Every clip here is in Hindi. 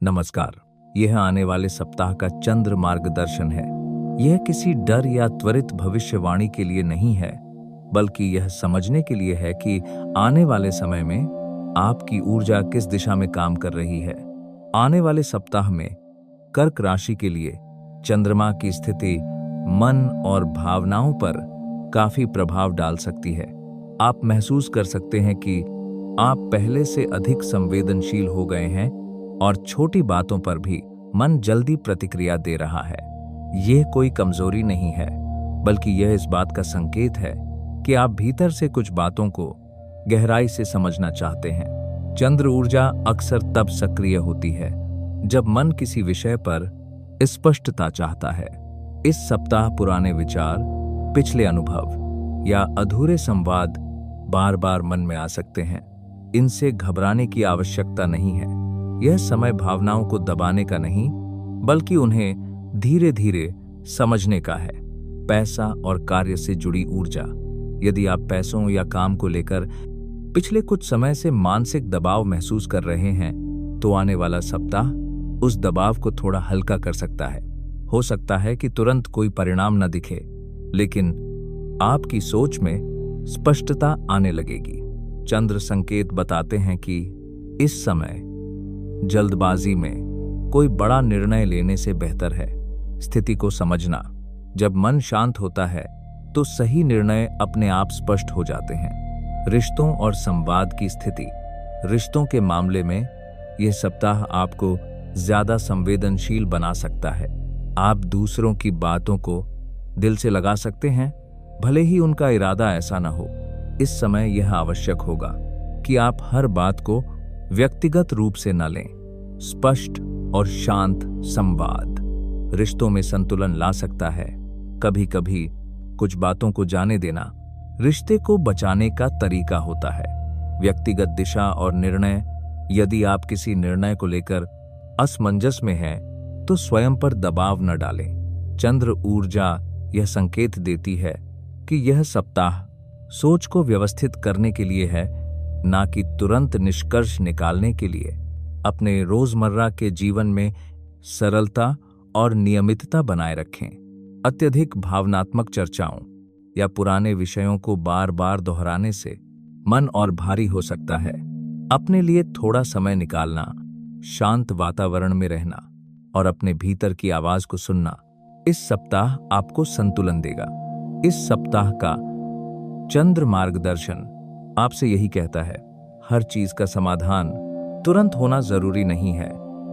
नमस्कार। यह आने वाले सप्ताह का चंद्र मार्गदर्शन है। यह किसी डर या त्वरित भविष्यवाणी के लिए नहीं है, बल्कि यह समझने के लिए है कि आने वाले समय में आपकी ऊर्जा किस दिशा में काम कर रही है। आने वाले सप्ताह में कर्क राशि के लिए चंद्रमा की स्थिति मन और भावनाओं पर काफी प्रभाव डाल सकती है। आप महसूस कर सकते हैं कि आप पहले से अधिक संवेदनशील हो गए हैं और छोटी बातों पर भी मन जल्दी प्रतिक्रिया दे रहा है। यह कोई कमजोरी नहीं है, बल्कि यह इस बात का संकेत है कि आप भीतर से कुछ बातों को गहराई से समझना चाहते हैं। चंद्र ऊर्जा अक्सर तब सक्रिय होती है जब मन किसी विषय पर स्पष्टता चाहता है। इस सप्ताह पुराने विचार, पिछले अनुभव या अधूरे संवाद बार बार मन में आ सकते हैं। इनसे घबराने की आवश्यकता नहीं है। यह समय भावनाओं को दबाने का नहीं, बल्कि उन्हें धीरे धीरे समझने का है। पैसा और कार्य से जुड़ी ऊर्जा। यदि आप पैसों या काम को लेकर पिछले कुछ समय से मानसिक दबाव महसूस कर रहे हैं, तो आने वाला सप्ताह उस दबाव को थोड़ा हल्का कर सकता है। हो सकता है कि तुरंत कोई परिणाम न दिखे, लेकिन आपकी सोच में स्पष्टता आने लगेगी। चंद्र संकेत बताते हैं कि इस समय जल्दबाजी में कोई बड़ा निर्णय लेने से बेहतर है स्थिति को समझना। जब मन शांत होता है तो सही निर्णय अपने आप स्पष्ट हो जाते हैं। रिश्तों और संवाद की स्थिति। रिश्तों के मामले में यह सप्ताह आपको ज्यादा संवेदनशील बना सकता है। आप दूसरों की बातों को दिल से लगा सकते हैं, भले ही उनका इरादा ऐसा न हो। इस समय यह आवश्यक होगा कि आप हर बात को व्यक्तिगत रूप से न लें। स्पष्ट और शांत संवाद रिश्तों में संतुलन ला सकता है। कभी कभी कुछ बातों को जाने देना रिश्ते को बचाने का तरीका होता है। व्यक्तिगत दिशा और निर्णय। यदि आप किसी निर्णय को लेकर असमंजस में हैं, तो स्वयं पर दबाव न डालें। चंद्र ऊर्जा यह संकेत देती है कि यह सप्ताह सोच को व्यवस्थित करने के लिए है, ना कि तुरंत निष्कर्ष निकालने के लिए। अपने रोजमर्रा के जीवन में सरलता और नियमितता बनाए रखें। अत्यधिक भावनात्मक चर्चाओं या पुराने विषयों को बार बार दोहराने से मन और भारी हो सकता है। अपने लिए थोड़ा समय निकालना, शांत वातावरण में रहना और अपने भीतर की आवाज को सुनना इस सप्ताह आपको संतुलन देगा। इस सप्ताह का चंद्र मार्गदर्शन आपसे यही कहता है, हर चीज का समाधान तुरंत होना जरूरी नहीं है।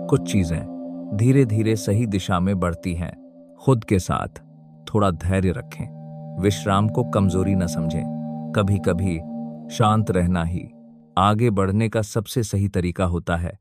कुछ चीजें धीरे धीरे सही दिशा में बढ़ती हैं। खुद के साथ थोड़ा धैर्य रखें। विश्राम को कमजोरी न समझें। कभी कभी शांत रहना ही आगे बढ़ने का सबसे सही तरीका होता है।